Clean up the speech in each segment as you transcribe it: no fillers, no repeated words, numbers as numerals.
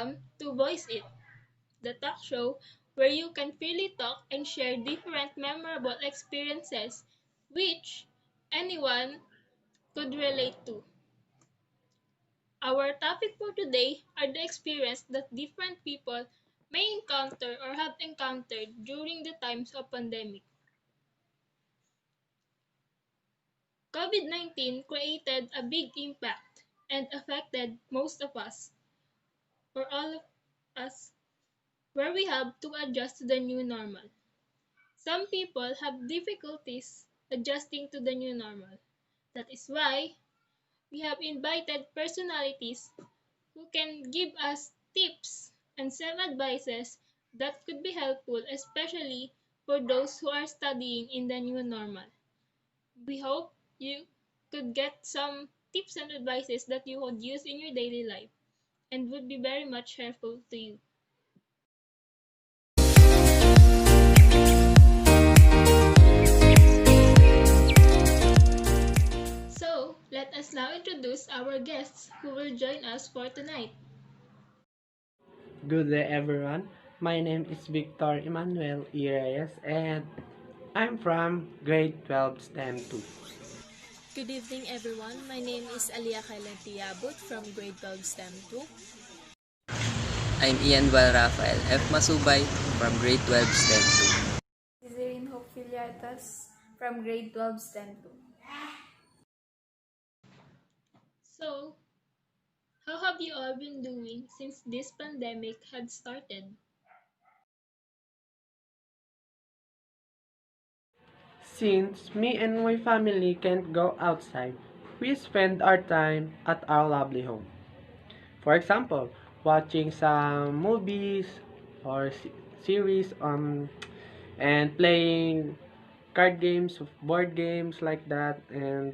Welcome to Voice It, the talk show where you can freely talk and share different memorable experiences which anyone could relate to. Our topic for today are the experiences that different people may encounter or have encountered during the times of pandemic. COVID-19 created a big impact and affected most of us, or all of us, where we have to adjust to the new normal. Some people have difficulties adjusting to the new normal. That is why we have invited personalities who can give us tips and some advices that could be helpful, especially for those who are studying in the new normal. We hope you could get some tips and advices that you would use in your daily life and would be very much helpful to you. So, let us now introduce our guests who will join us for tonight. Good day, everyone. My name is Victor Emmanuel E. Reyes, and I'm from grade 12 STEM 2. Good evening, everyone. My name is Yabut from grade 12 STEM 2. I'm Ian Rafael F. Masubay from grade 12 STEM 2. Fillartos from grade 12 STEM 2. So, how have you all been doing since this pandemic had started? Since me and my family can't go outside, we spend our time at our lovely home. For example, watching some movies or series and playing card games, board games like that, and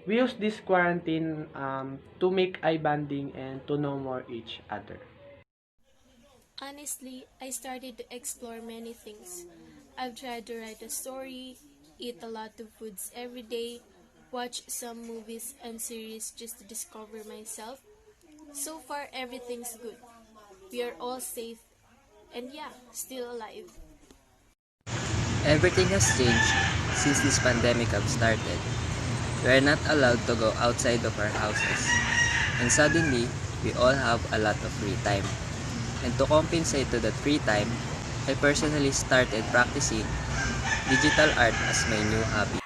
we use this quarantine to make eye bonding and to know more each other. Honestly, I started to explore many things. I've tried to write a story, eat a lot of foods every day, watch some movies and series just to discover myself. So far, everything's good. We are all safe and yeah, still alive. Everything has changed since this pandemic have started. We are not allowed to go outside of our houses. And suddenly, we all have a lot of free time. And to compensate to that free time, I personally started practicing digital art as my new hobby.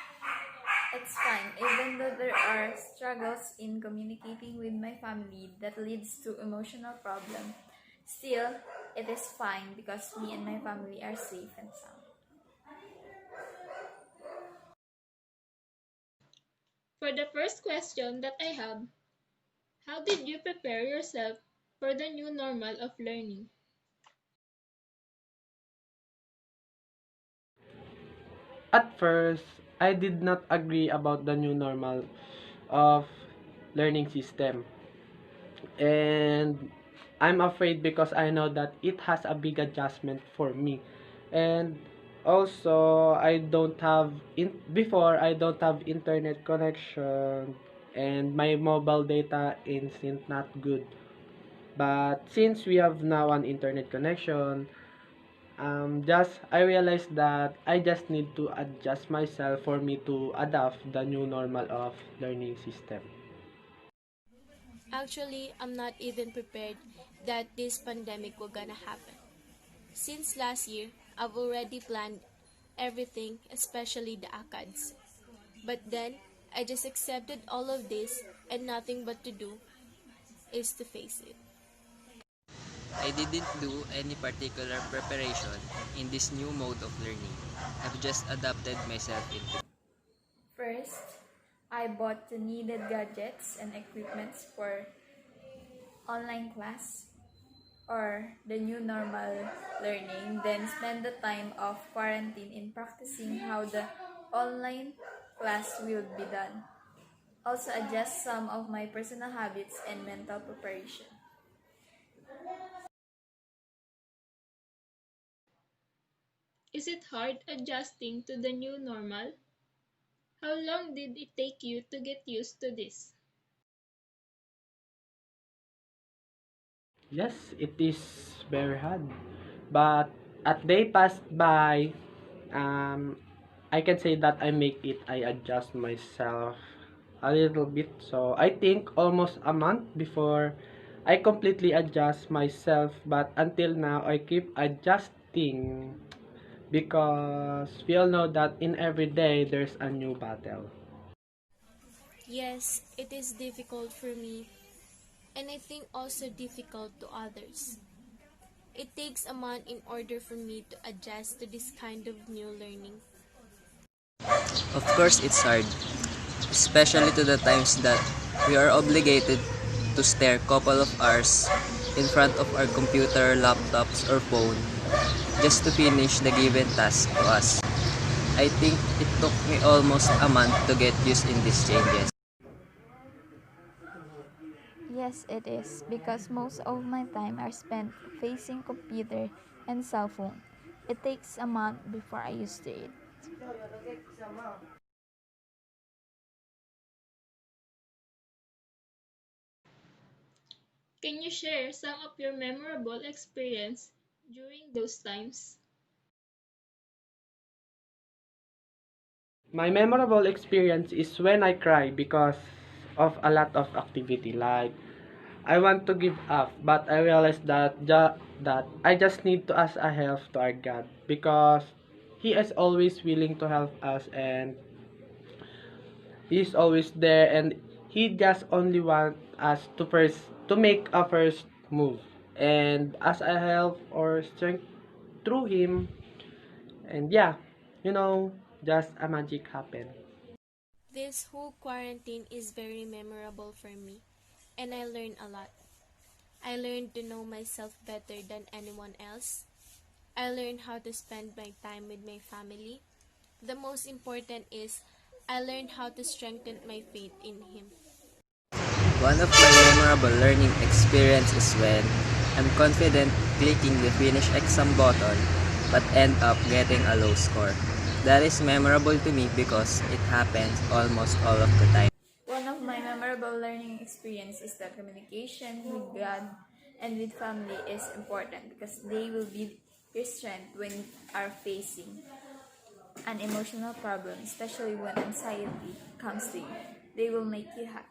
It's fine, even though there are struggles in communicating with my family that leads to emotional problem. Still, it is fine because me and my family are safe and sound. For the first question that I have, how did you prepare yourself for the new normal of learning? At first, I did not agree about the new normal of learning system. And I'm afraid because I know that it has a big adjustment for me. And also I don't have internet connection and my mobile data isn't not good. But since we have now an internet connection, just I realized that I just need to adjust myself for me to adapt the new normal of learning system. Actually, I'm not even prepared that this pandemic will gonna happen. Since last year, I've already planned everything, especially the ACADS. But then, I just accepted all of this and nothing but to do is to face it. I didn't do any particular preparation in this new mode of learning. I've just adapted myself into. First, I bought the needed gadgets and equipments for online class or the new normal learning, then spend the time of quarantine in practicing how the online class will be done. Also adjust some of my personal habits and mental preparation. Is it hard adjusting to the new normal? How long did it take you to get used to this? Yes, it is very hard. But as they pass by, um, I can say that I adjust myself a little bit. So I think almost a month before I completely adjust myself. But until now, I keep adjusting because we all know that in every day there's a new battle. Yes, it is difficult for me, and I think also difficult to others. It takes a month in order for me to adjust to this kind of new learning. Of course, it's hard, especially to the times that we are obligated to stare couple of hours in front of our computer, laptops, or phone just to finish the given task to us. I think it took me almost a month to get used in these changes. Yes, it is, because most of my time are spent facing computer and cell phone. It takes a month before I used to it. Can you share some of your memorable experience during those times? My memorable experience is when I cry because of a lot of activity. Like I want to give up, but I realized that I just need to ask a help to our God because He is always willing to help us and He is always there and He just only want us to make a first move and as a help or strength through Him and yeah, you know, just a magic happen. This whole quarantine is very memorable for me, and I learned a lot. I learned to know myself better than anyone else. I learned how to spend my time with my family. The most important is I learned how to strengthen my faith in Him. One of my memorable learning experience is when I'm confident clicking the finish exam button but end up getting a low score. That is memorable to me because it happens almost all of the time. One of my memorable learning experience is that communication with God and with family is important because they will be your strength when you are facing an emotional problem, especially when anxiety comes to you. They will make you happy.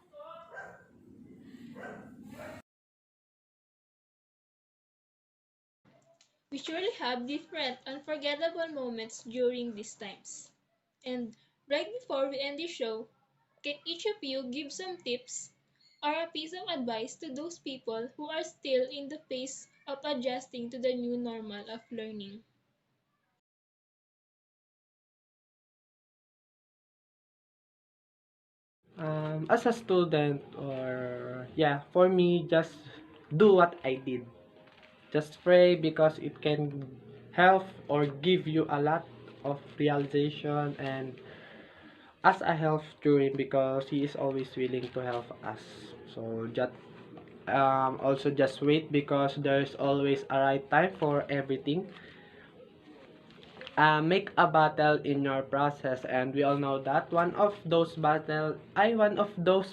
We surely have different unforgettable moments during these times. And right before we end the show, can each of you give some tips or a piece of advice to those people who are still in the phase of adjusting to the new normal of learning? As a student or yeah, for me just do what I did. Just pray because it can help or give you a lot of realization and as a help during because he is always willing to help us. So just also just wait because there's always a right time for everything. Make a battle in your process and we all know that one of those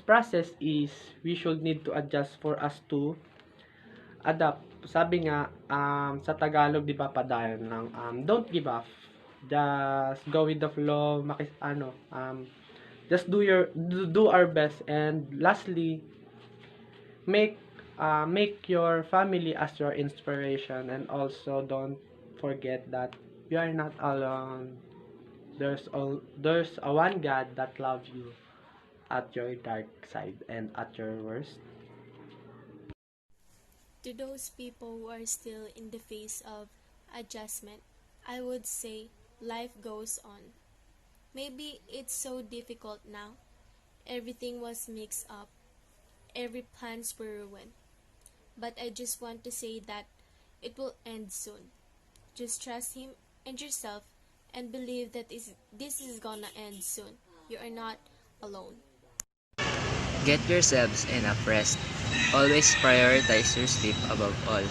process is we should need to adjust for us to adapt. Sabi nga sa Tagalog 'di ba padayon ng don't give up. Just go with the flow, just do our best and lastly make make your family as your inspiration and also don't forget that you are not alone. There's a one God that loves you at your dark side and at your worst. To those people who are still in the phase of adjustment, I would say life goes on. Maybe it's so difficult now. Everything was mixed up. Every plans were ruined. But I just want to say that it will end soon. Just trust Him and yourself and believe that this is gonna end soon. You are not alone. Get yourselves enough rest. Always prioritize your sleep above all.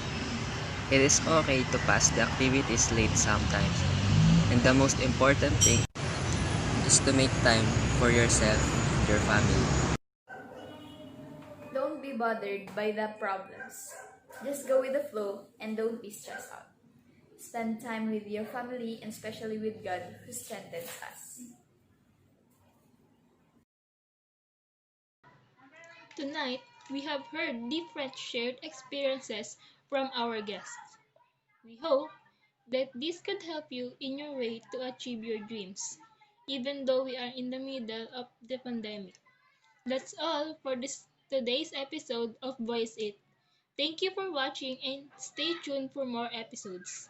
It is okay to pass the activities late sometimes. And the most important thing is to make time for yourself and your family. Don't be bothered by the problems. Just go with the flow and don't be stressed out. Spend time with your family and especially with God who strengthens us. Tonight, we have heard different shared experiences from our guests. We hope that this could help you in your way to achieve your dreams, even though we are in the middle of the pandemic. That's all for today's episode of Voice It. Thank you for watching and stay tuned for more episodes.